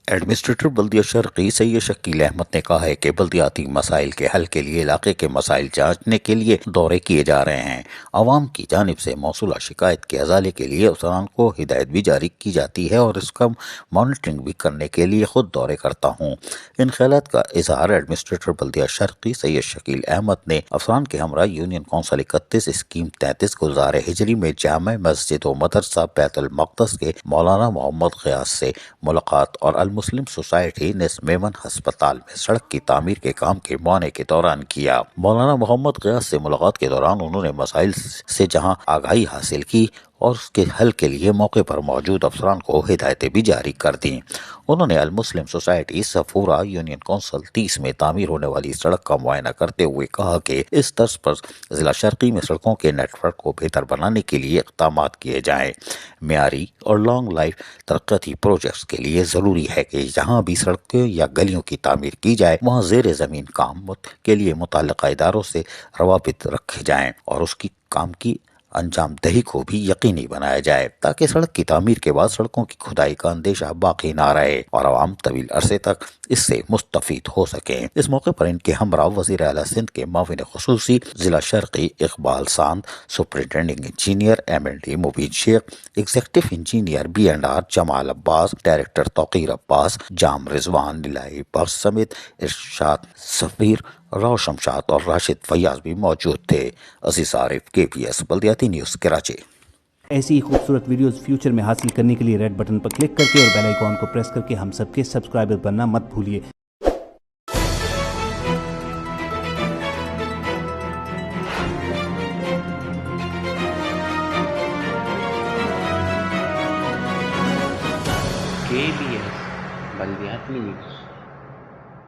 Administrator بلدیہ شرقی سید شکیل احمد نے کہا ہے کہ بلدیاتی مسائل کے حل کے لیے علاقے کے مسائل جانچنے کے لیے دورے کیے جا رہے ہیں۔ عوام کی جانب سے موصولہ شکایت کے ازالے کے لیے افسران کو ہدایت بھی جاری کی جاتی ہے اور اس کا مانیٹرنگ بھی کرنے کے لیے خود دورے کرتا ہوں۔ ان خیالات کا اظہار ایڈمنسٹریٹر بلدیہ شرقی سید شکیل احمد نے افسران کے ہمراہ یونین کونسل 31 اسکیم 33 گزار ہجری میں جامع مسجد و مدرسہ بیت المقدس کے مولانا محمد غیاث سے ملاقات اور مسلم سوسائٹی نس میمن ہسپتال میں سڑک کی تعمیر کے کام کے معائنے کے دوران کیا۔ مولانا محمد غیاث سے ملاقات کے دوران انہوں نے مسائل سے جہاں آگاہی حاصل کی اور اس کے حل کے لیے موقع پر موجود افسران کو ہدایتیں بھی جاری کر دیں۔ انہوں نے المسلم سوسائٹی صفورہ یونین کونسل 30 میں تعمیر ہونے والی سڑک کا معائنہ کرتے ہوئے کہا کہ اس طرز پر ضلع شرقی میں سڑکوں کے نیٹ ورک کو بہتر بنانے کے لیے اقدامات کیے جائیں۔ معیاری اور لانگ لائف ترقیاتی پروجیکٹس کے لیے ضروری ہے کہ جہاں بھی سڑکیں یا گلیوں کی تعمیر کی جائے وہاں زیر زمین کام کے لیے متعلقہ اداروں سے روابط رکھے جائیں اور اس کی کام کی انجام دہی کو بھی یقینی بنایا جائے تاکہ سڑک کی تعمیر کے بعد سڑکوں کی کھدائی کا اندیشہ باقی نہ رہے اور عوام طویل عرصے تک اس سے مستفید ہو سکیں۔ اس موقع پر ان کے ہمراہ وزیر اعلیٰ سندھ کے معاون خصوصی ضلع شرقی اقبال ساند، سپرنٹینڈنگ انجینئر M&D مبین شیخ، ایگزیکٹو انجینئر B&R جمال عباس، ڈائریکٹر توقیر عباس، جام رضوان، نلائی بخش سمیت ارشاد سفیر، راؤ شمشاد اور راشد فیاض بھی موجود تھے۔ عزیز عارف، KBS بلدیاتی نیوز، کراچی۔ ایسی ہی خوبصورت ویڈیوز فیوچر میں حاصل کرنے کے لیے ریڈ بٹن پر کلک کر کے اور بیل آئیکن کو پریس کر کے ہم سب کے سبسکرائبر بننا مت بھولیے۔ KBS بلدیاتی نیوز۔